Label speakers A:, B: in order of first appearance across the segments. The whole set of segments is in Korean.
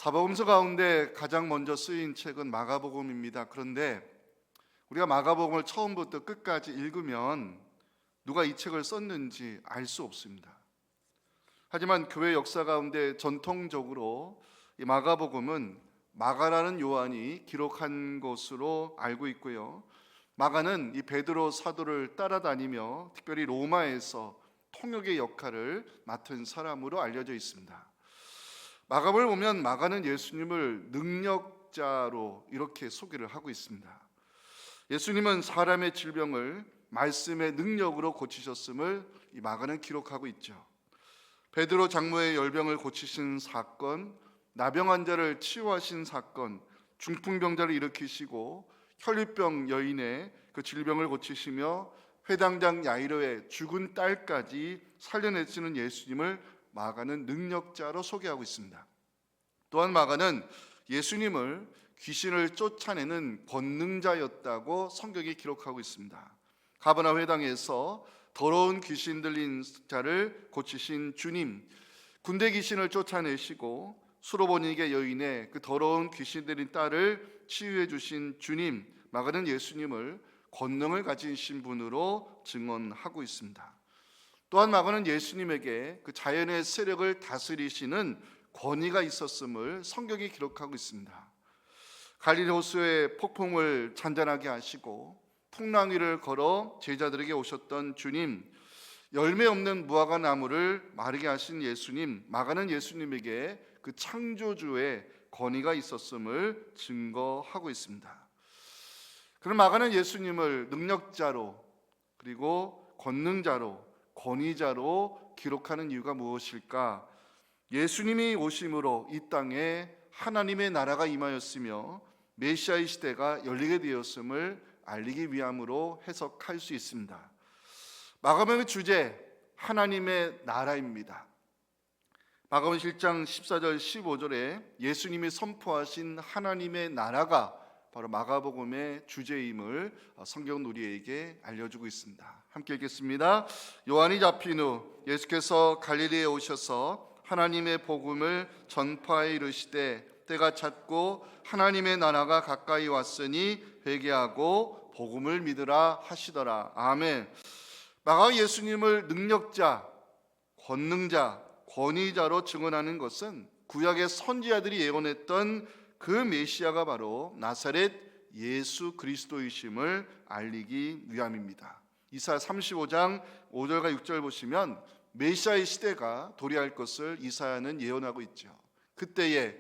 A: 사복음서 가운데 가장 먼저 쓰인 책은 마가복음입니다. 그런데 우리가 마가복음을 처음부터 끝까지 읽으면 누가 이 책을 썼는지 알 수 없습니다. 하지만 교회 역사 가운데 전통적으로 이 마가복음은 마가라는 요한이 기록한 것으로 알고 있고요. 마가는 이 베드로 사도를 따라다니며 특별히 로마에서 통역의 역할을 맡은 사람으로 알려져 있습니다. 마가복음을 보면 마가는 예수님을 능력자로 이렇게 소개를 하고 있습니다. 예수님은 사람의 질병을 말씀의 능력으로 고치셨음을 이 마가는 기록하고 있죠. 베드로 장로의 열병을 고치신 사건, 나병 환자를 치유하신 사건, 중풍병자를 일으키시고 혈류병 여인의 그 질병을 고치시며 회당장 야이로의 죽은 딸까지 살려내시는 예수님을 마가는 능력자로 소개하고 있습니다. 또한 마가는 예수님을 귀신을 쫓아내는 권능자였다고 성경이 기록하고 있습니다. 가버나움 회당에서 더러운 귀신 들린 자를 고치신 주님, 군대 귀신을 쫓아내시고 수로보니게 여인의 그 더러운 귀신 들린 딸을 치유해 주신 주님, 마가는 예수님을 권능을 가지신 분으로 증언하고 있습니다. 또한 마가는 예수님에게 그 자연의 세력을 다스리시는 권위가 있었음을 성경이 기록하고 있습니다. 갈릴리 호수의 폭풍을 잔잔하게 하시고 풍랑 위를 걸어 제자들에게 오셨던 주님, 열매 없는 무화과 나무를 마르게 하신 예수님, 마가는 예수님에게 그 창조주의 권위가 있었음을 증거하고 있습니다. 그럼 마가는 예수님을 능력자로 그리고 권능자로 권위자로 기록하는 이유가 무엇일까? 예수님이 오심으로 이 땅에 하나님의 나라가 임하였으며 메시아의 시대가 열리게 되었음을 알리기 위함으로 해석할 수 있습니다. 마가복음의 주제, 하나님의 나라입니다. 마가복음 7장 14절 15절에 예수님이 선포하신 하나님의 나라가 바로 마가복음의 주제임을 성경은 우리에게 알려주고 있습니다. 함께 읽겠습니다. 요한이 잡힌 후 예수께서 갈릴리에 오셔서 하나님의 복음을 전파해 이르시되 때가 찼고 하나님의 나라가 가까이 왔으니 회개하고 복음을 믿으라 하시더라. 아멘. 마가가 예수님을 능력자, 권능자, 권위자로 증언하는 것은 구약의 선지자들이 예언했던 그 메시아가 바로 나사렛 예수 그리스도이심을 알리기 위함입니다. 이사야 35장 5절과 6절 보시면 메시아의 시대가 도래할 것을 이사야는 예언하고 있죠. 그때에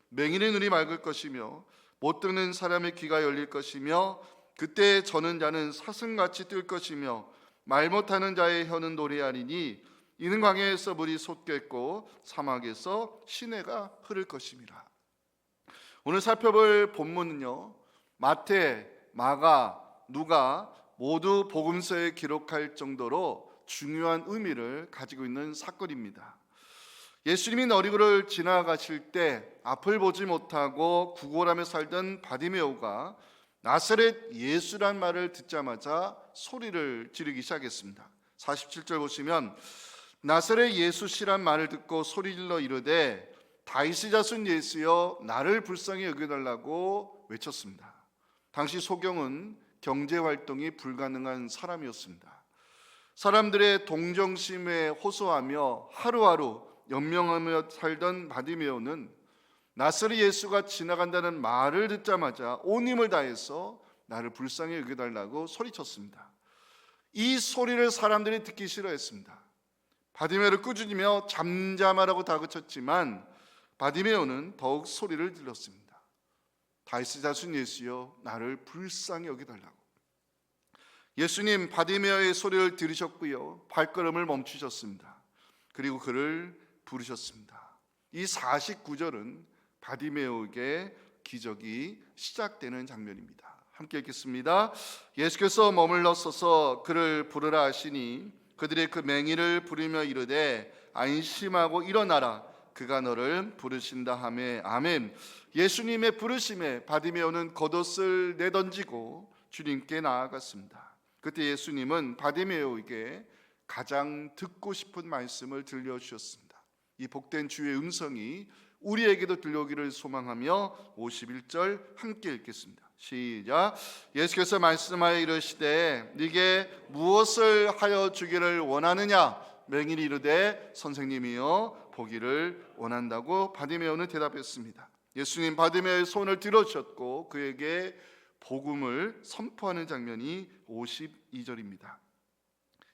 A: 맹인의 눈이 맑을 것이며 못 듣는 사람의 귀가 열릴 것이며 그때 저는 자는 사슴같이 뛸 것이며 말 못하는 자의 혀는 노래하리니 이는 광야에서 물이 솟겠고 사막에서 시내가 흐를 것임이라. 오늘 살펴볼 본문은요, 마태, 마가, 누가 모두 복음서에 기록할 정도로 중요한 의미를 가지고 있는 사건입니다. 예수님이 너리고를 지나가실 때 앞을 보지 못하고 구걸하며 살던 바디메오가 나사렛 예수란 말을 듣자마자 소리를 지르기 시작했습니다. 47절 보시면 나사렛 예수시란 말을 듣고 소리질러 이르되 다윗의 자손 예수여 나를 불쌍히 여겨달라고 외쳤습니다. 당시 소경은 경제활동이 불가능한 사람이었습니다. 사람들의 동정심에 호소하며 하루하루 연명하며 살던 바디메오는 나사렛 예수가 지나간다는 말을 듣자마자 온 힘을 다해서 나를 불쌍히 여겨달라고 소리쳤습니다. 이 소리를 사람들이 듣기 싫어했습니다. 바디메오를 꾸짖으며 잠잠하라고 다그쳤지만 바디메오는 더욱 소리를 질렀습니다. 다윗의 자손 예수여 나를 불쌍히 여겨달라고. 예수님 바디메오의 소리를 들으셨고요, 발걸음을 멈추셨습니다. 그리고 그를 부르셨습니다. 이 49절은 바디메오에게 기적이 시작되는 장면입니다. 함께 읽겠습니다. 예수께서 머물러 서서 그를 부르라 하시니 그들의 그 맹인을 부르며 이르되 안심하고 일어나라 그가 너를 부르신다 하매 아멘. 예수님의 부르심에 바디메오는 겉옷을 내던지고 주님께 나아갔습니다. 그때 예수님은 바디메오에게 가장 듣고 싶은 말씀을 들려주셨습니다. 이 복된 주의 음성이 우리에게도 들려오기를 소망하며 51절 함께 읽겠습니다. 시작. 예수께서 말씀하여 이르시되 네게 무엇을 하여 주기를 원하느냐? 맹인이 이르되 선생님이여 보기를 원한다고 바디메오는 대답했습니다. 예수님 바디메오의 손을 들어주셨고 그에게 복음을 선포하는 장면이 52절입니다.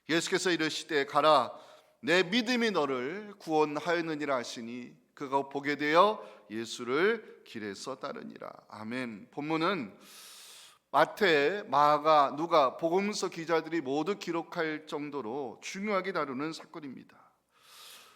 A: 예수께서 이르시되 가라 내 믿음이 너를 구원하였느니라 하시니 그가 보게 되어 예수를 길에서 따르니라. 아멘. 본문은 마태, 마가, 누가, 복음서 기자들이 모두 기록할 정도로 중요하게 다루는 사건입니다.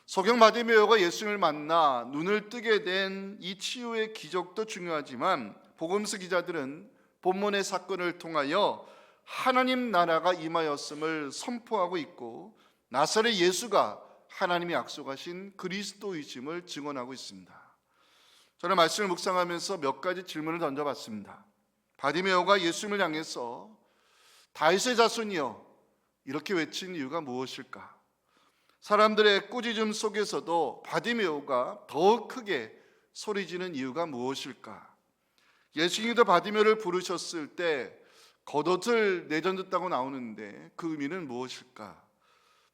A: 소경 바디메오가 예수님을 만나 눈을 뜨게 된 이 치유의 기적도 중요하지만 복음서 기자들은 본문의 사건을 통하여 하나님 나라가 임하였음을 선포하고 있고 나사렛 예수가 하나님이 약속하신 그리스도이심을 증언하고 있습니다. 저는 말씀을 묵상하면서 몇 가지 질문을 던져봤습니다. 바디메오가 예수님을 향해서 다윗의 자손이여 이렇게 외친 이유가 무엇일까? 사람들의 꾸짖음 속에서도 바디메오가 더욱 크게 소리지는 이유가 무엇일까? 예수님도 바디메오를 부르셨을 때 겉옷을 내던졌다고 나오는데 그 의미는 무엇일까?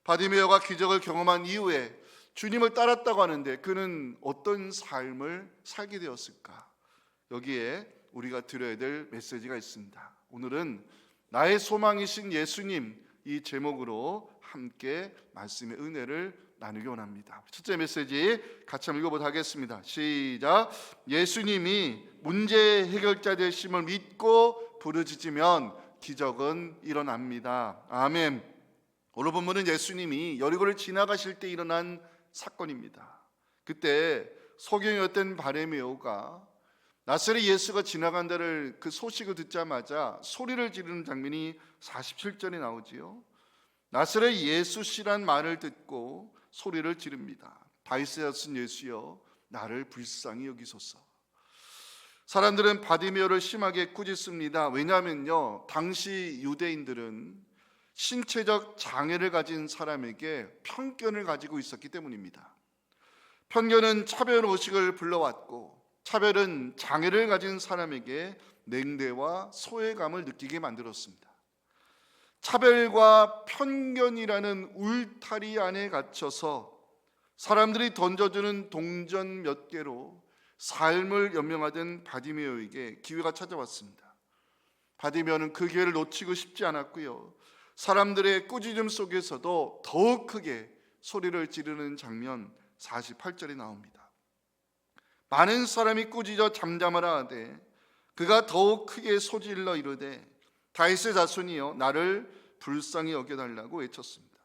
A: 바디메오가 기적을 경험한 이후에 주님을 따랐다고 하는데 그는 어떤 삶을 살게 되었을까? 여기에 우리가 들어야 될 메시지가 있습니다. 오늘은 나의 소망이신 예수님 이 제목으로 함께 말씀의 은혜를 나누기 원합니다. 첫째 메시지 같이 한번 읽어보도록 하겠습니다. 시작. 예수님이 문제 해결자 되심을 믿고 부르짖으면 기적은 일어납니다. 아멘. 오늘 본문은 예수님이 여리고를 지나가실 때 일어난 사건입니다. 그때 소경이었던 바디메오가 나사렛 예수가 지나간다를 그 소식을 듣자마자 소리를 지르는 장면이 47절에 나오지요. 나사렛 예수시란 말을 듣고 소리를 지릅니다. 다윗의 자손 예수여 나를 불쌍히 여기소서. 사람들은 바디메오를 심하게 꾸짖습니다. 왜냐하면요 당시 유대인들은 신체적 장애를 가진 사람에게 편견을 가지고 있었기 때문입니다. 편견은 차별 의식을 불러왔고 차별은 장애를 가진 사람에게 냉대와 소외감을 느끼게 만들었습니다. 차별과 편견이라는 울타리 안에 갇혀서 사람들이 던져주는 동전 몇 개로 삶을 연명하던 바디메오에게 기회가 찾아왔습니다. 바디메오는 그 기회를 놓치고 싶지 않았고요. 사람들의 꾸짖음 속에서도 더욱 크게 소리를 지르는 장면 48절에 나옵니다. 많은 사람이 꾸짖어 잠잠하라 하되 그가 더욱 크게 소질러 이르되 다윗의 자손이여 나를 불쌍히 여겨달라고 외쳤습니다.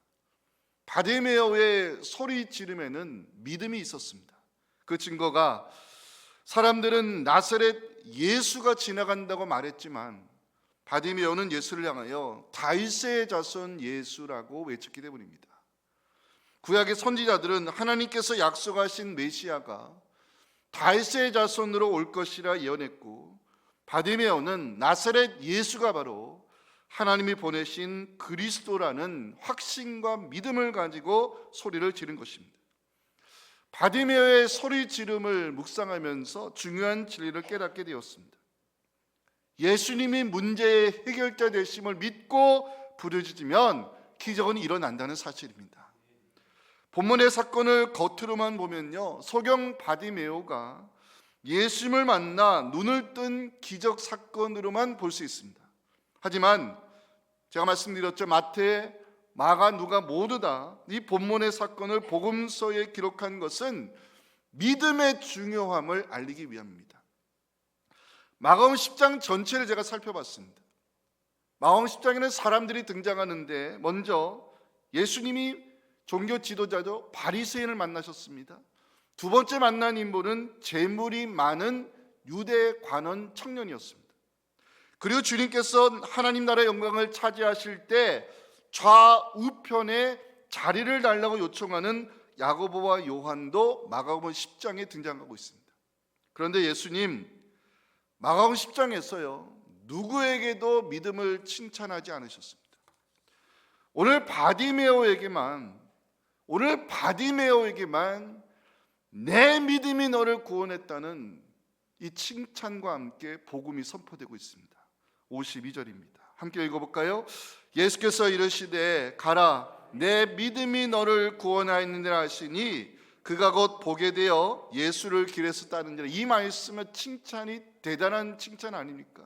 A: 바디메오의 소리 지름에는 믿음이 있었습니다. 그 증거가 사람들은 나사렛 예수가 지나간다고 말했지만 바디메오는 예수를 향하여 다윗의 자손 예수라고 외쳤기 때문입니다. 구약의 선지자들은 하나님께서 약속하신 메시아가 다윗의 자손으로 올 것이라 예언했고 바디메오는 나사렛 예수가 바로 하나님이 보내신 그리스도라는 확신과 믿음을 가지고 소리를 지른 것입니다. 바디메오의 소리 지름을 묵상하면서 중요한 진리를 깨닫게 되었습니다. 예수님이 문제의 해결자 되심을 믿고 부르짖으면 기적은 일어난다는 사실입니다. 본문의 사건을 겉으로만 보면요 소경 바디메오가 예수님을 만나 눈을 뜬 기적 사건으로만 볼 수 있습니다. 하지만 제가 말씀드렸죠. 마태, 마가, 누가 모두 다 이 본문의 사건을 복음서에 기록한 것은 믿음의 중요함을 알리기 위함입니다. 마가복음 10장 전체를 제가 살펴봤습니다. 마가복음 10장에는 사람들이 등장하는데 먼저 예수님이 종교 지도자죠 바리새인을 만나셨습니다. 두 번째 만난 인물은 재물이 많은 유대 관원 청년이었습니다. 그리고 주님께서 하나님 나라의 영광을 차지하실 때 좌우편에 자리를 달라고 요청하는 야고보와 요한도 마가복음 10장에 등장하고 있습니다. 그런데 예수님 마가복음 10장에서요 누구에게도 믿음을 칭찬하지 않으셨습니다. 오늘 바디메오에게만 내 믿음이 너를 구원했다는 이 칭찬과 함께 복음이 선포되고 있습니다. 52절입니다. 함께 읽어볼까요? 예수께서 이르시되 가라 내 믿음이 너를 구원하였느니라 하시니 그가 곧 보게 되어 예수를 길에서 따르니라. 이 말씀의 칭찬이 대단한 칭찬 아닙니까?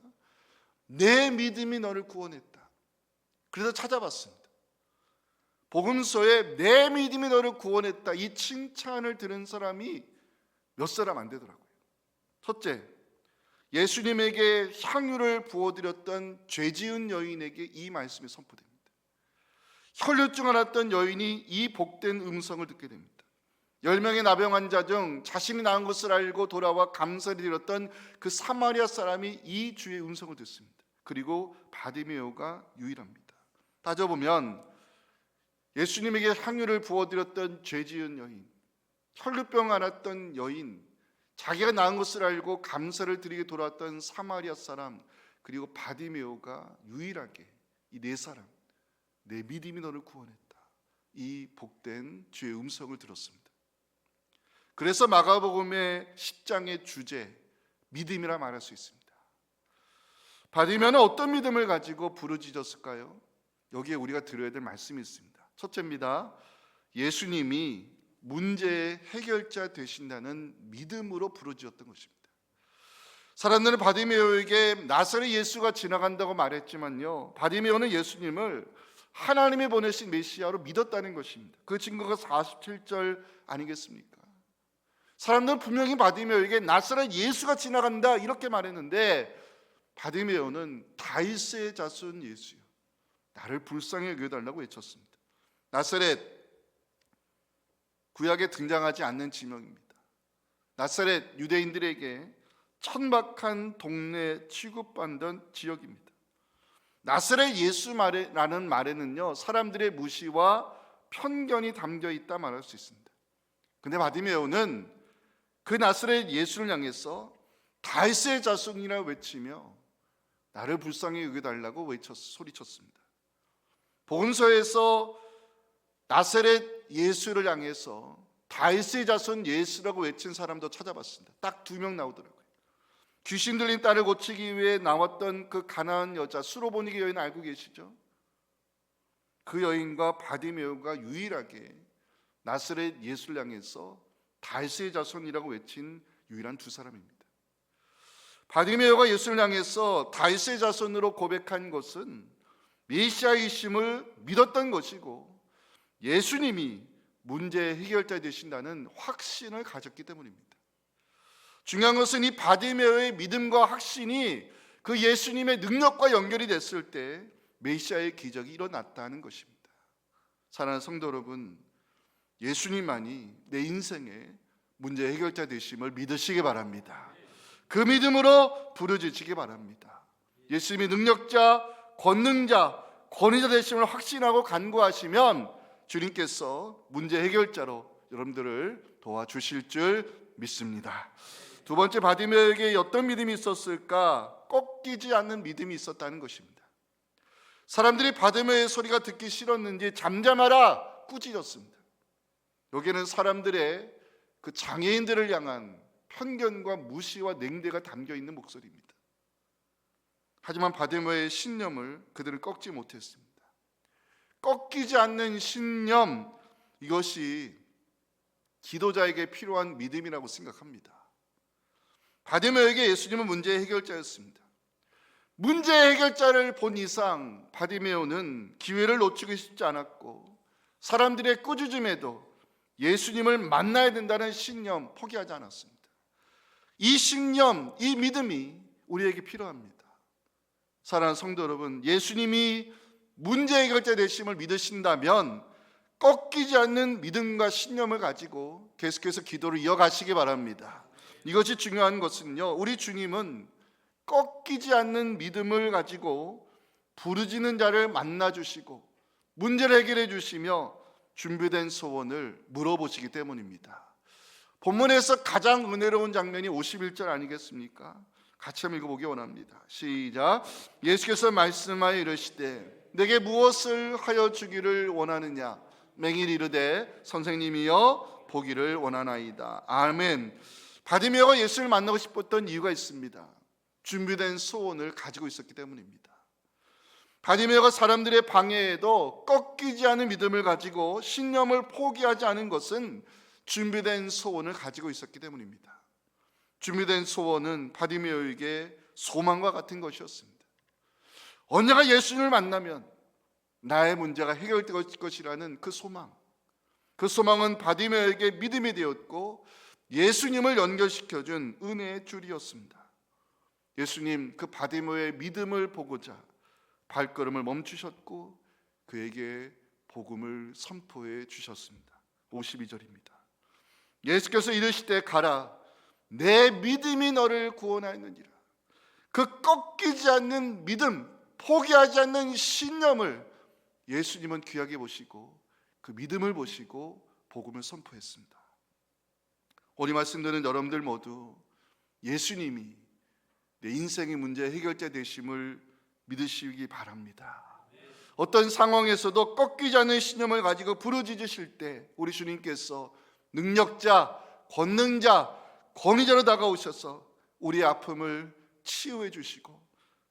A: 내 믿음이 너를 구원했다. 그래서 찾아봤습니다. 복음서에 내 믿음이 너를 구원했다 이 칭찬을 들은 사람이 몇 사람 안 되더라고요. 첫째, 예수님에게 향유를 부어드렸던 죄지은 여인에게 이 말씀이 선포됩니다. 혈류증 앓았던 여인이 이 복된 음성을 듣게 됩니다. 10명의 나병 환자 중 자신이 나은 것을 알고 돌아와 감사를 드렸던 그 사마리아 사람이 이 주의 음성을 듣습니다. 그리고 바디메오가 유일합니다. 따져보면 예수님에게 향유를 부어드렸던 죄지은 여인, 혈류병 앓았던 여인, 자기가 나은 것을 알고 감사를 드리게 돌아왔던 사마리아 사람, 그리고 바디메오가 유일하게 이 네 사람, 내 믿음이 너를 구원했다 이 복된 주의 음성을 들었습니다. 그래서 마가복음의 10장의 주제 믿음이라 말할 수 있습니다. 바디메오는 어떤 믿음을 가지고 부르짖었을까요? 여기에 우리가 들어야 될 말씀이 있습니다. 첫째입니다. 예수님이 문제의 해결자 되신다는 믿음으로 부르짖었던 것입니다. 사람들은 바디메오에게 나사렛 예수가 지나간다고 말했지만요, 바디메오는 예수님을 하나님이 보내신 메시아로 믿었다는 것입니다. 그 증거가 47절 아니겠습니까? 사람들은 분명히 바디메오에게 나사렛 예수가 지나간다 이렇게 말했는데 바디메오는 다윗의 자손 예수요, 나를 불쌍히 여겨달라고 외쳤습니다. 나사렛, 구약에 등장하지 않는 지명입니다. 나사렛 유대인들에게 천박한 동네 취급받던 지역입니다. 나사렛 예수라는 말에는요, 사람들의 무시와 편견이 담겨 있다 말할 수 있습니다. 근데 바디메오는 그 나사렛 예수를 향해서 다윗의 자손이라 외치며 나를 불쌍히 여겨달라고 소리쳤습니다. 복음서에서 나사렛 예수를 향해서 다윗의 자손 예수라고 외친 사람도 찾아봤습니다. 딱 2명 나오더라고요. 귀신 들린 딸을 고치기 위해 나왔던 그 가나안 여자 수로보니게 여인 알고 계시죠? 그 여인과 바디메오가 유일하게 나사렛 예수를 향해서 다윗의 자손이라고 외친 유일한 두 사람입니다. 바디메오가 예수를 향해서 다윗의 자손으로 고백한 것은 메시아이심을 믿었던 것이고 예수님이 문제의 해결자 되신다는 확신을 가졌기 때문입니다. 중요한 것은 이 바디메오의 믿음과 확신이 그 예수님의 능력과 연결이 됐을 때 메시아의 기적이 일어났다는 것입니다. 사랑하는 성도 여러분, 예수님만이 내 인생의 문제 해결자 되심을 믿으시기 바랍니다. 그 믿음으로 부르짖으시기 바랍니다. 예수님이 능력자, 권능자, 권위자 되심을 확신하고 간구하시면 주님께서 문제 해결자로 여러분들을 도와주실 줄 믿습니다. 두 번째, 바디메오에게 어떤 믿음이 있었을까? 꺾이지 않는 믿음이 있었다는 것입니다. 사람들이 바디메오의 소리가 듣기 싫었는지 잠잠하라 꾸짖었습니다. 여기에는 사람들의 그 장애인들을 향한 편견과 무시와 냉대가 담겨 있는 목소리입니다. 하지만 바디메오의 신념을 그들은 꺾지 못했습니다. 꺾이지 않는 신념, 이것이 기도자에게 필요한 믿음이라고 생각합니다. 바디메오에게 예수님은 문제의 해결자였습니다. 문제의 해결자를 본 이상 바디메오는 기회를 놓치고 싶지 않았고 사람들의 꾸짖음에도 예수님을 만나야 된다는 신념 포기하지 않았습니다. 이 신념, 이 믿음이 우리에게 필요합니다. 사랑하는 성도 여러분, 예수님이 문제 해결자 되심을 믿으신다면 꺾이지 않는 믿음과 신념을 가지고 계속해서 기도를 이어가시기 바랍니다. 이것이 중요한 것은요, 우리 주님은 꺾이지 않는 믿음을 가지고 부르짖는 자를 만나주시고 문제를 해결해 주시며 준비된 소원을 물어보시기 때문입니다. 본문에서 가장 은혜로운 장면이 51절 아니겠습니까? 같이 한번 읽어보기 원합니다. 시작. 예수께서 말씀하여 이르시되 내게 무엇을 하여 주기를 원하느냐? 맹인이 이르되 선생님이여 보기를 원하나이다. 아멘. 바디메오가 예수를 만나고 싶었던 이유가 있습니다. 준비된 소원을 가지고 있었기 때문입니다. 바디메오가 사람들의 방해에도 꺾이지 않은 믿음을 가지고 신념을 포기하지 않은 것은 준비된 소원을 가지고 있었기 때문입니다. 준비된 소원은 바디메오에게 소망과 같은 것이었습니다. 언젠가 예수님을 만나면 나의 문제가 해결될 것이라는 그 소망, 그 소망은 바디메오에게 믿음이 되었고 예수님을 연결시켜준 은혜의 줄이었습니다. 예수님 그 바디메오의 믿음을 보고자 발걸음을 멈추셨고 그에게 복음을 선포해 주셨습니다. 52절입니다. 예수께서 이르시되 가라, 내 믿음이 너를 구원하였느니라. 그 꺾이지 않는 믿음, 포기하지 않는 신념을 예수님은 귀하게 보시고 그 믿음을 보시고 복음을 선포했습니다. 오늘 말씀 듣는 여러분들 모두 예수님이 내 인생의 문제 해결자 되심을 믿으시기 바랍니다. 어떤 상황에서도 꺾이지 않는 신념을 가지고 부르짖으실 때 우리 주님께서 능력자, 권능자, 권위자로 다가오셔서 우리의 아픔을 치유해 주시고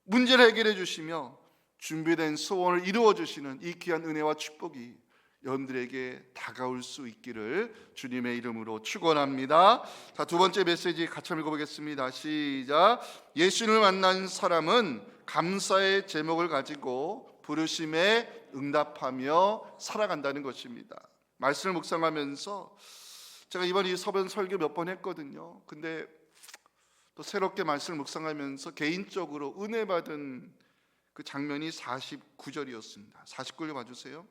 A: 문제를 해결해 주시며 준비된 소원을 이루어 주시는 이 귀한 은혜와 축복이 여러분들에게 다가올 수 있기를 주님의 이름으로 축원합니다. 자, 두 번째 메시지 같이 읽어보겠습니다. 시작. 예수님을 만난 사람은 감사의 제목을 가지고 부르심에 응답하며 살아간다는 것입니다. 말씀을 묵상하면서 제가 이번 이 서변 설교 몇 번 했거든요. 근데 또 새롭게 말씀을 묵상하면서 개인적으로 은혜 받은 그 장면이 49절이었습니다. 49절 봐주세요.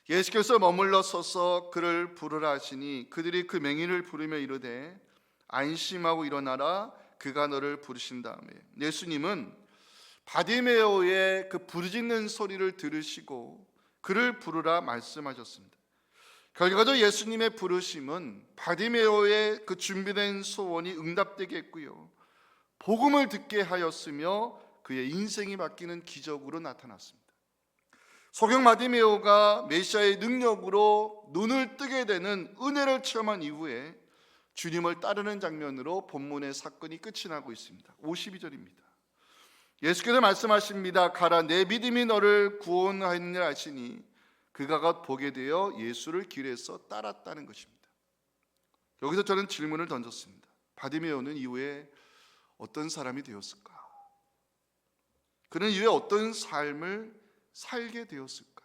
A: 예수께서 머물러 서서 그를 부르라 하시니 그들이 그 맹인을 부르며 이르되 안심하고 일어나라, 그가 너를 부르신 다음에 예수님은 바디메오의 그 부르짖는 소리를 들으시고 그를 부르라 말씀하셨습니다. 결과적으로 예수님의 부르심은 바디메오의 그 준비된 소원이 응답되게 했고요, 복음을 듣게 하였으며 그의 인생이 바뀌는 기적으로 나타났습니다. 소경 바디메오가 메시아의 능력으로 눈을 뜨게 되는 은혜를 체험한 이후에 주님을 따르는 장면으로 본문의 사건이 끝이 나고 있습니다. 52절입니다. 예수께서 말씀하십니다. 가라, 내 믿음이 너를 구원하였느라 하시니 그가 곧 보게 되어 예수를 길에서 따랐다는 것입니다. 여기서 저는 질문을 던졌습니다. 바디메오는 이후에 어떤 사람이 되었을까? 그는 이후에 어떤 삶을 살게 되었을까?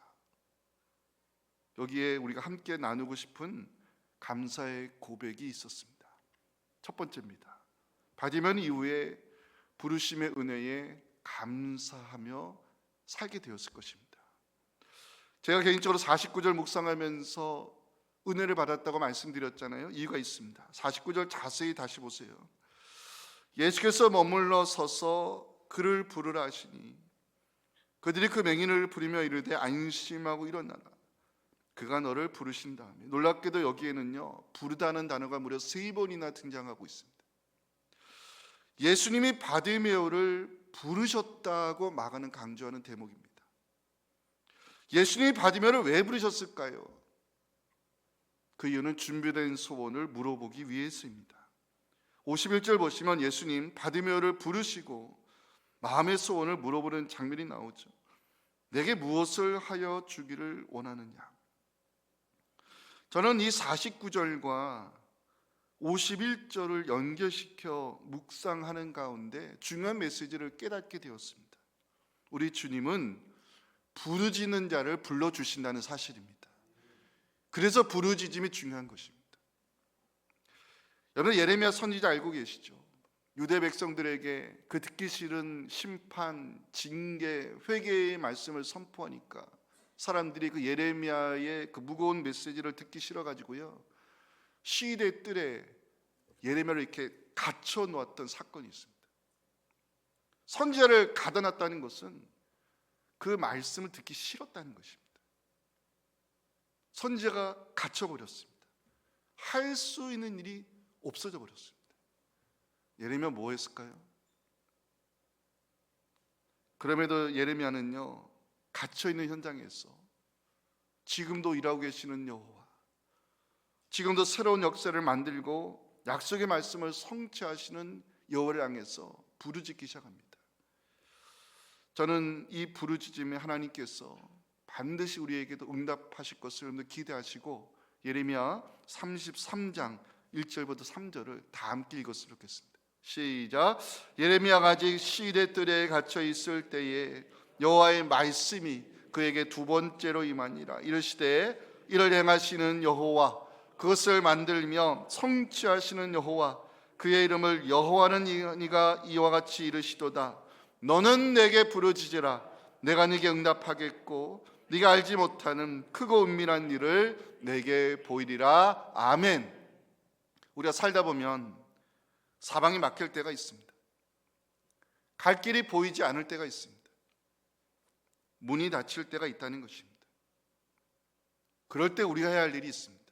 A: 여기에 우리가 함께 나누고 싶은 감사의 고백이 있었습니다. 첫 번째입니다. 바디메오는 이후에 부르심의 은혜에 감사하며 살게 되었을 것입니다. 제가 개인적으로 49절 묵상하면서 은혜를 받았다고 말씀드렸잖아요. 이유가 있습니다. 49절 자세히 다시 보세요. 예수께서 머물러 서서 그를 부르라 하시니 그들이 그 맹인을 부르며 이르되 안심하고 일어나라, 그가 너를 부르신 다음에. 놀랍게도 여기에는요, 부르다는 단어가 무려 3번이나 등장하고 있습니다. 예수님이 바디메오를 부르셨다고 마가는 강조하는 대목입니다. 예수님이 바디메오를 왜 부르셨을까요? 그 이유는 준비된 소원을 물어보기 위해서입니다. 51절 보시면 예수님 바디메오를 부르시고 마음의 소원을 물어보는 장면이 나오죠. 내게 무엇을 하여 주기를 원하느냐? 저는 이 49절과 51절을 연결시켜 묵상하는 가운데 중요한 메시지를 깨닫게 되었습니다. 우리 주님은 부르짖는 자를 불러주신다는 사실입니다. 그래서 부르짖음이 중요한 것입니다. 여러분, 예레미야 선지자 알고 계시죠? 유대 백성들에게 그 듣기 싫은 심판, 징계, 회개의 말씀을 선포하니까 사람들이 그 예레미야의 그 무거운 메시지를 듣기 싫어가지고요, 시대 뜰에 예레미야를 이렇게 갇혀 놓았던 사건이 있습니다. 선지자를 가둬놨다는 것은 그 말씀을 듣기 싫었다는 것입니다. 선지자가 갇혀버렸습니다. 할 수 있는 일이 없어져 버렸습니다. 예레미야 뭐 했을까요? 그럼에도 예레미야는요, 갇혀있는 현장에서 지금도 일하고 계시는 여호와, 지금도 새로운 역사를 만들고 약속의 말씀을 성취하시는 여호와를 향해서 부르짖기 시작합니다. 저는 이 부르짖음에 하나님께서 반드시 우리에게도 응답하실 것을 여러분들 기대하시고 예레미야 33장 1절부터 3절을 다 함께 읽었으면 좋겠습니다. 시작. 예레미야가 아직 시대 뜰에 갇혀 있을 때에 여호와의 말씀이 그에게 두 번째로 임하니라. 이르시되 이를 행하시는 여호와, 그것을 만들며 성취하시는 여호와, 그의 이름을 여호와는 이가 이와 같이 이르시도다. 너는 내게 부르짖으라. 내가 네게 응답하겠고 네가 알지 못하는 크고 은밀한 일을 내게 보이리라. 아멘. 우리가 살다 보면 사방이 막힐 때가 있습니다. 갈 길이 보이지 않을 때가 있습니다. 문이 닫힐 때가 있다는 것입니다. 그럴 때 우리가 해야 할 일이 있습니다.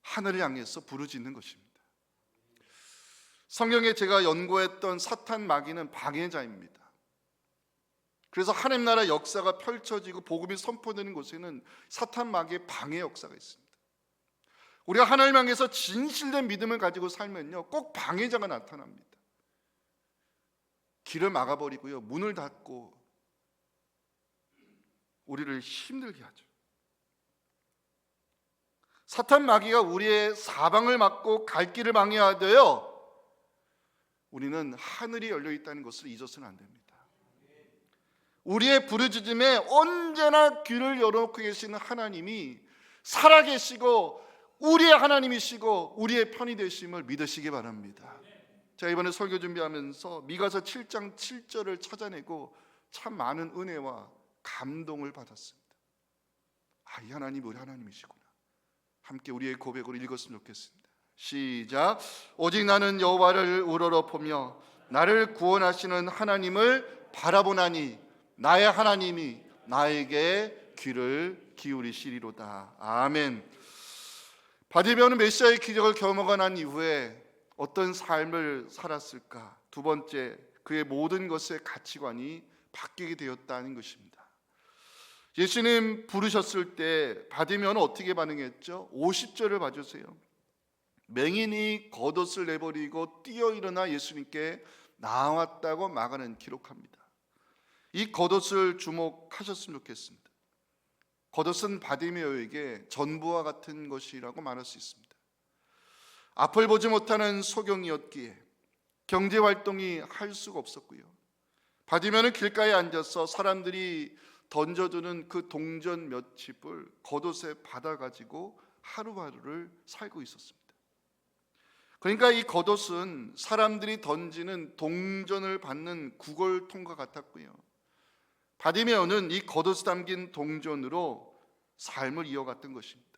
A: 하늘을 향해서 부르짖는 것입니다. 성경에 제가 연구했던 사탄 마귀는 방해자입니다. 그래서 하나님 나라 역사가 펼쳐지고 복음이 선포되는 곳에는 사탄 마귀의 방해 역사가 있습니다. 우리가 하나님 향해서 진실된 믿음을 가지고 살면요, 꼭 방해자가 나타납니다. 길을 막아버리고요, 문을 닫고 우리를 힘들게 하죠. 사탄 마귀가 우리의 사방을 막고 갈 길을 방해하되어 우리는 하늘이 열려 있다는 것을 잊어서는 안 됩니다. 우리의 부르짖음에 언제나 귀를 열어놓고 계시는 하나님이 살아계시고 우리의 하나님이시고 우리의 편이 되심을 믿으시기 바랍니다. 제가 이번에 설교 준비하면서 미가서 7장 7절을 찾아내고 참 많은 은혜와 감동을 받았습니다. 아, 이 하나님이 우리 하나님이시구나. 함께 우리의 고백으로 읽었으면 좋겠습니다. 시작. 오직 나는 여호와를 우러러보며 나를 구원하시는 하나님을 바라보나니 나의 하나님이 나에게 귀를 기울이시리로다. 아멘. 바디메오는 메시아의 기적을 경험하고 난 이후에 어떤 삶을 살았을까? 두 번째, 그의 모든 것의 가치관이 바뀌게 되었다는 것입니다. 예수님 부르셨을 때 바디메오는 어떻게 반응했죠? 50절을 봐주세요. 맹인이 겉옷을 내버리고 뛰어 일어나 예수님께 나왔다고 마가는 기록합니다. 이 겉옷을 주목하셨으면 좋겠습니다. 겉옷은 바디메오에게 전부와 같은 것이라고 말할 수 있습니다. 앞을 보지 못하는 소경이었기에 경제활동이 할 수가 없었고요, 바디메오는 길가에 앉아서 사람들이 던져주는 그 동전 몇 칩을 겉옷에 받아가지고 하루하루를 살고 있었습니다. 그러니까 이 겉옷은 사람들이 던지는 동전을 받는 구걸통과 같았고요, 바디메오는 이 겉옷에 담긴 동전으로 삶을 이어갔던 것입니다.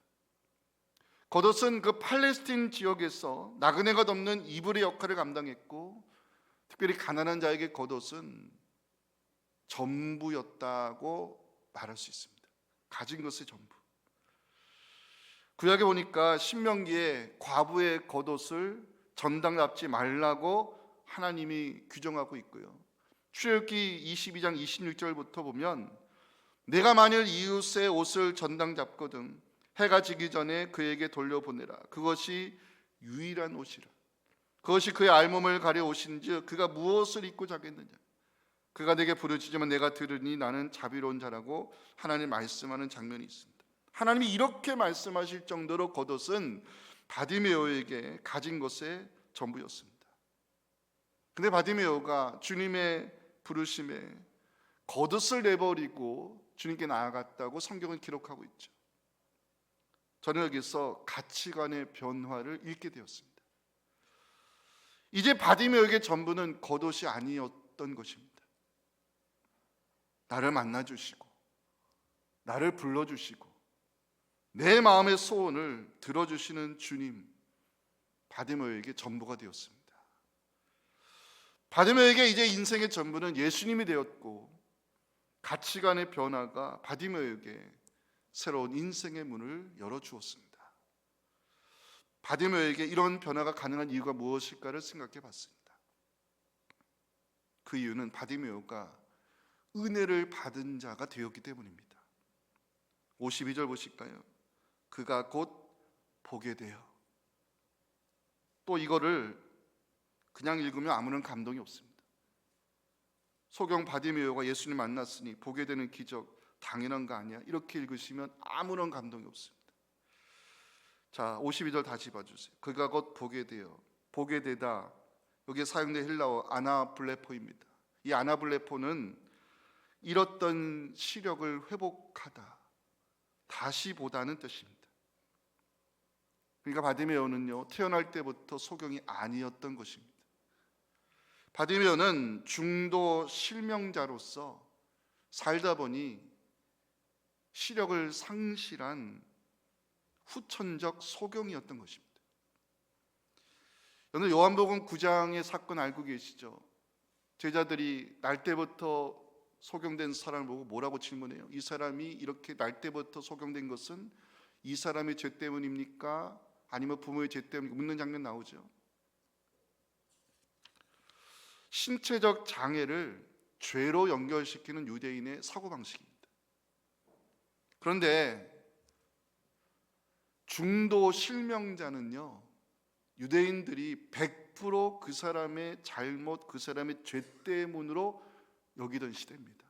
A: 겉옷은 그 팔레스틴 지역에서 나그네가 덮는 이불의 역할을 감당했고, 특별히 가난한 자에게 겉옷은 전부였다고 말할 수 있습니다. 가진 것의 전부. 구약에 보니까 신명기에 과부의 겉옷을 전당 잡지 말라고 하나님이 규정하고 있고요, 출애굽기 22장 26절부터 보면 내가 만일 이웃의 옷을 전당 잡거든 해가 지기 전에 그에게 돌려보내라. 그것이 유일한 옷이라. 그것이 그의 알몸을 가려 옷인즉 그가 무엇을 입고 자겠느냐. 그가 내게 부르짖으면 내가 들으니 나는 자비로운 자라고 하나님 말씀하는 장면이 있습니다. 하나님이 이렇게 말씀하실 정도로 겉옷은 바디메오에게 가진 것의 전부였습니다. 근데 바디메오가 주님의 부르심에 겉옷을 내버리고 주님께 나아갔다고 성경은 기록하고 있죠. 저는 여기서 가치관의 변화를 읽게 되었습니다. 이제 바디메오에게 전부는 겉옷이 아니었던 것입니다. 나를 만나주시고 나를 불러주시고 내 마음의 소원을 들어주시는 주님, 바디메오에게 전부가 되었습니다. 바디메오에게 이제 인생의 전부는 예수님이 되었고, 가치관의 변화가 바디메오에게 새로운 인생의 문을 열어주었습니다. 바디메오에게 이런 변화가 가능한 이유가 무엇일까를 생각해 봤습니다. 그 이유는 바디메오가 은혜를 받은 자가 되었기 때문입니다. 52절 보실까요? 그가 곧 보게 돼요. 또 이거를 그냥 읽으면 아무런 감동이 없습니다. 소경 바디메오가 예수님 만났으니 보게 되는 기적 당연한 거 아니야? 이렇게 읽으시면 아무런 감동이 없습니다. 자, 52절 다시 봐주세요. 그가 곧 보게 되어, 보게 되다. 여기에 사용된 헬라어 아나블레포입니다. 이 아나블레포는 잃었던 시력을 회복하다, 다시 보다는 뜻입니다. 그러니까 바디메오는요, 태어날 때부터 소경이 아니었던 것입니다. 바디메오는 중도 실명자로서 살다 보니 시력을 상실한 후천적 소경이었던 것입니다. 여러분, 요한복음 9장의 사건 알고 계시죠? 제자들이 날 때부터 소경된 사람을 보고 뭐라고 질문해요? 이 사람이 이렇게 날 때부터 소경된 것은 이 사람의 죄 때문입니까? 아니면 부모의 죄 때문입니까? 묻는 장면 나오죠. 신체적 장애를 죄로 연결시키는 유대인의 사고방식입니다. 그런데 중도 실명자는요, 유대인들이 100% 그 사람의 잘못, 그 사람의 죄 때문으로 여기던 시대입니다.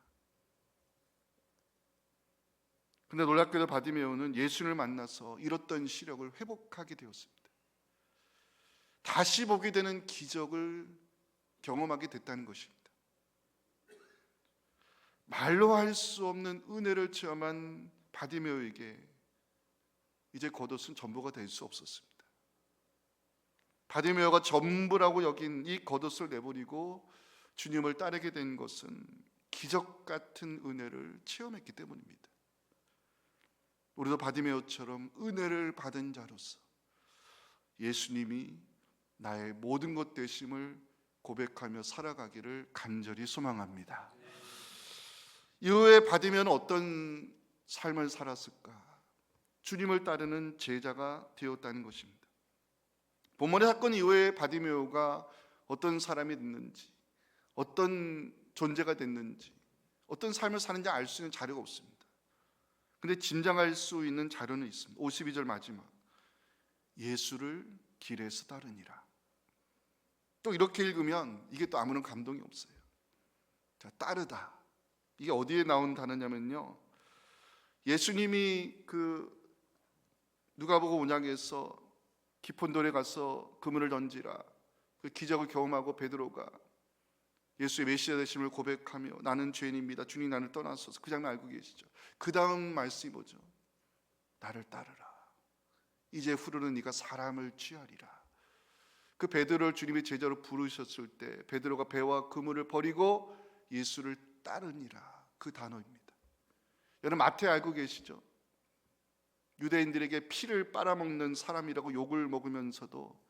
A: 근데 놀랍게도 바디메오는 예수를 만나서 잃었던 시력을 회복하게 되었습니다. 다시 보게 되는 기적을 경험하게 됐다는 것입니다. 말로 할 수 없는 은혜를 체험한 바디메오에게 이제 겉옷은 전부가 될 수 없었습니다. 바디메오가 전부라고 여긴 이 겉옷을 내버리고 주님을 따르게 된 것은 기적 같은 은혜를 체험했기 때문입니다. 우리도 바디메오처럼 은혜를 받은 자로서 예수님이 나의 모든 것 되심을 고백하며 살아가기를 간절히 소망합니다. 이후에 바디메오는 어떤 삶을 살았을까? 주님을 따르는 제자가 되었다는 것입니다. 본문의 사건 이후에 바디메오가 어떤 사람이 됐는지, 어떤 존재가 됐는지, 어떤 삶을 사는지 알 수 있는 자료가 없습니다. 근데 짐작할 수 있는 자료는 있습니다. 52절 마지막, 예수를 길에서 따르니라. 또 이렇게 읽으면 이게 또 아무런 감동이 없어요. 자, 따르다, 이게 어디에 나온 단어냐면요, 예수님이 그 누가복음 5장에서 깊은 돌에 가서 그물을 던지라, 그 기적을 경험하고 베드로가 예수의 메시아 되심을 고백하며 나는 죄인입니다, 주님 나를 떠나소서, 그 장면 알고 계시죠? 그 다음 말씀이 뭐죠? 나를 따르라, 이제 후로는 네가 사람을 취하리라. 그 베드로를 주님의 제자로 부르셨을 때 베드로가 배와 그물을 버리고 예수를 따르니라, 그 단어입니다. 여러분, 마태 알고 계시죠? 유대인들에게 피를 빨아먹는 사람이라고 욕을 먹으면서도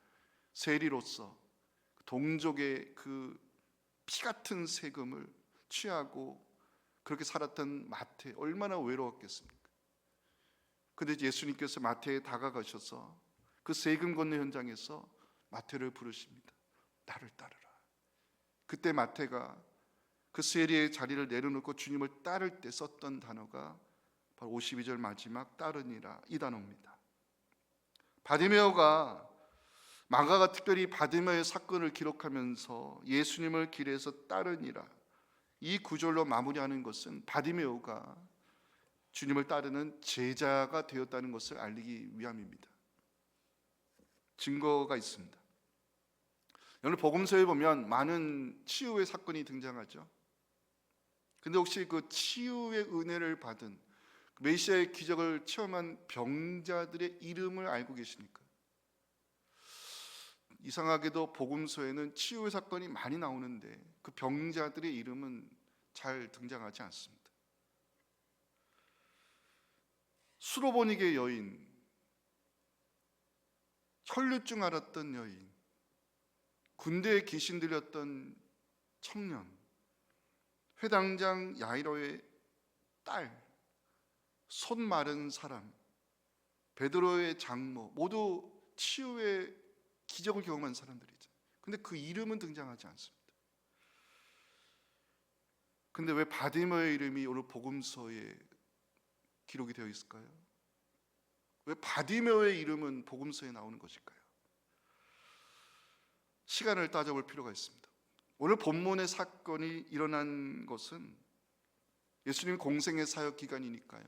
A: 세리로서 동족의 그 피 같은 세금을 취하고 그렇게 살았던 마태, 얼마나 외로웠겠습니까? 그런데 예수님께서 마태에 다가가셔서 그 세금 걷는 현장에서 마태를 부르십니다. 나를 따르라. 그때 마태가 그 세리의 자리를 내려놓고 주님을 따를 때 썼던 단어가 바로 52절 마지막 따르니라, 이 단어입니다. 바디메오가, 마가가 특별히 바디메오의 사건을 기록하면서 예수님을 길에서 따르니라, 이 구절로 마무리하는 것은 바디메오가 주님을 따르는 제자가 되었다는 것을 알리기 위함입니다. 증거가 있습니다. 오늘 복음서에 보면 많은 치유의 사건이 등장하죠. 근데 혹시 그 치유의 은혜를 받은 메시아의 기적을 체험한 병자들의 이름을 알고 계십니까? 이상하게도 복음서에는 치유의 사건이 많이 나오는데 그 병자들의 이름은 잘 등장하지 않습니다. 수로보니게 여인, 혈류증 앓았던 여인, 군대에 귀신 들렸던 청년, 회당장 야이로의 딸, 손 마른 사람, 베드로의 장모, 모두 치유의 기적을 경험한 사람들이죠. 근데 그 이름은 등장하지 않습니다. 근데 왜 바디메오의 이름이 오늘 복음서에 기록이 되어 있을까요? 왜 바디메오의 이름은 복음서에 나오는 것일까요? 시간을 따져볼 필요가 있습니다. 오늘 본문의 사건이 일어난 것은 예수님 공생의 사역 기간이니까요,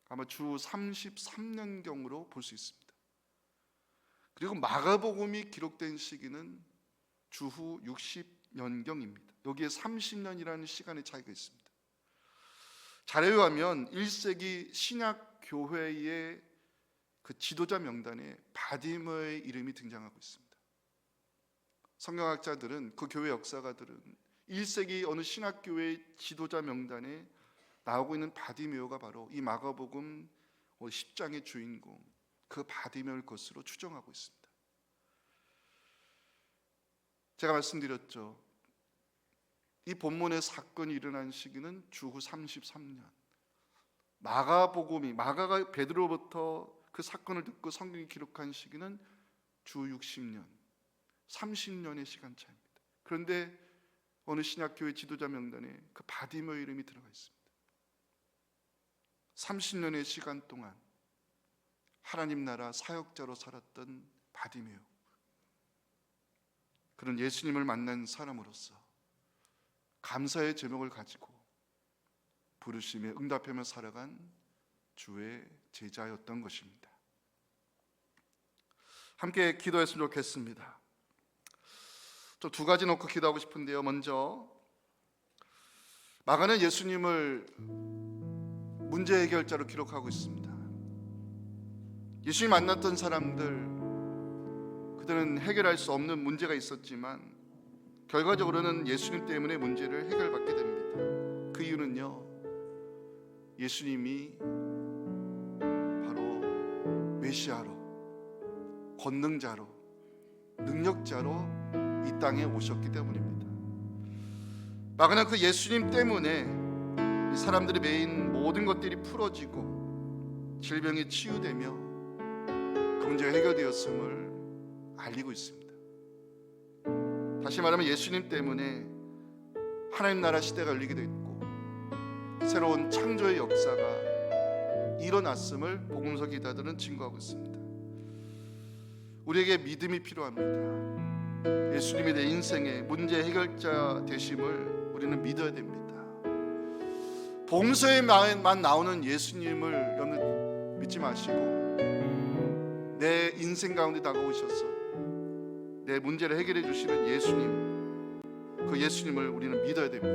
A: 아마 주 33년경으로 볼 수 있습니다. 그리고 마가복음이 기록된 시기는 주후 60년경입니다. 여기에 30년이라는 시간의 차이가 있습니다. 자료에 의하면 1세기 신약 교회의 그 지도자 명단에 바디메오의 이름이 등장하고 있습니다. 성경학자들은, 그 교회 역사가들은 1세기 어느 신학교회의 지도자 명단에 나오고 있는 바디메오가 바로 이 마가복음 10장의 주인공, 그 바디메오일 것으로 추정하고 있습니다. 제가 말씀드렸죠, 이 본문의 사건이 일어난 시기는 주후 33년. 마가가 베드로로부터 그 사건을 듣고 성경이 기록한 시기는 주 60년, 30년의 시간 차입니다. 그런데 어느 신약교회 지도자 명단에 그 바디메오 이름이 들어가 있습니다. 30년의 시간 동안 하나님 나라 사역자로 살았던 바디메오, 그런 예수님을 만난 사람으로서 감사의 제목을 가지고 부르심에 응답하며 살아간 주의 제자였던 것입니다. 함께 기도했으면 좋겠습니다. 저 두 가지 놓고 기도하고 싶은데요. 먼저 마가는 예수님을 문제 해결자로 기록하고 있습니다. 예수님 만났던 사람들, 그들은 해결할 수 없는 문제가 있었지만 결과적으로는 예수님 때문에 문제를 해결받게 됩니다. 그 이유는요, 예수님이 바로 메시아로, 권능자로, 능력자로 이 땅에 오셨기 때문입니다. 마가는 그 예수님 때문에 이 사람들이 매인 모든 것들이 풀어지고 질병이 치유되며 그 문제가 해결되었음을 알리고 있습니다. 다시 말하면 예수님 때문에 하나님 나라 시대가 열리게 됐고 새로운 창조의 역사가 일어났음을 복음서 기자들은 증거하고 있습니다. 우리에게 믿음이 필요합니다. 예수님이 내 인생의 문제 해결자 되심을 우리는 믿어야 됩니다. 복음서에만 나오는 예수님을 믿지 마시고 내 인생 가운데 다가오셔서 내 문제를 해결해 주시는 예수님, 그 예수님을 우리는 믿어야 됩니다.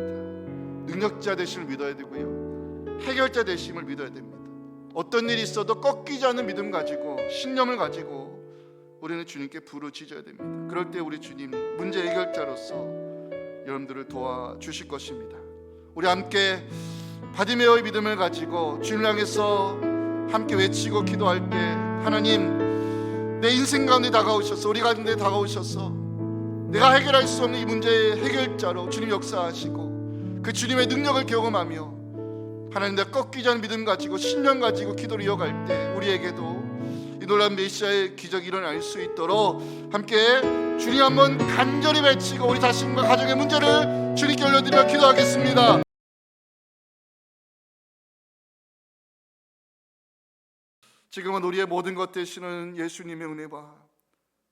A: 능력자 되심을 믿어야 되고요, 해결자 되심을 믿어야 됩니다. 어떤 일이 있어도 꺾이지 않는 믿음 가지고, 신념을 가지고 우리는 주님께 부르짖어야 됩니다. 그럴 때 우리 주님 문제 해결자로서 여러분들을 도와주실 것입니다. 우리 함께 바디메오의 믿음을 가지고 주님을 향해서 함께 외치고 기도할 때, 하나님, 내 인생 가운데 다가오셔서, 우리 가운데 다가오셔서 내가 해결할 수 없는 이 문제의 해결자로 주님 역사하시고 그 주님의 능력을 경험하며 하나님, 내가 꺾이지 않는 믿음 가지고 신념 가지고 기도를 이어갈 때 우리에게도 이 놀라운 메시아의 기적이 일어날 수 있도록 함께 주님 한번 간절히 외치고 우리 자신과 가정의 문제를 주님께 올려드리며 기도하겠습니다. 지금은 우리의 모든 것 되시는 예수님의 은혜와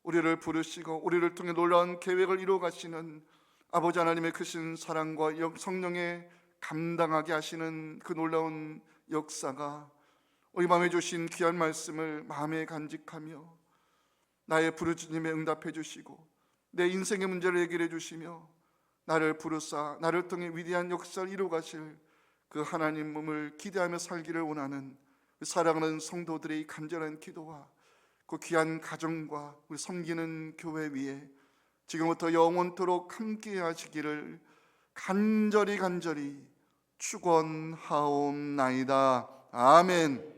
A: 우리를 부르시고 우리를 통해 놀라운 계획을 이루어 가시는 아버지 하나님의 크신 사랑과 성령의 감당하게 하시는 그 놀라운 역사가 우리 마음에 주신 귀한 말씀을 마음에 간직하며 나의 부르짖음에 응답해 주시고 내 인생의 문제를 해결해 주시며 나를 부르사 나를 통해 위대한 역사를 이루어 가실 그 하나님 몸을 기대하며 살기를 원하는 사랑하는 성도들의 간절한 기도와 그 귀한 가정과 우리 섬기는 교회 위에 지금부터 영원토록 함께 하시기를 간절히 축원하옵나이다. 아멘.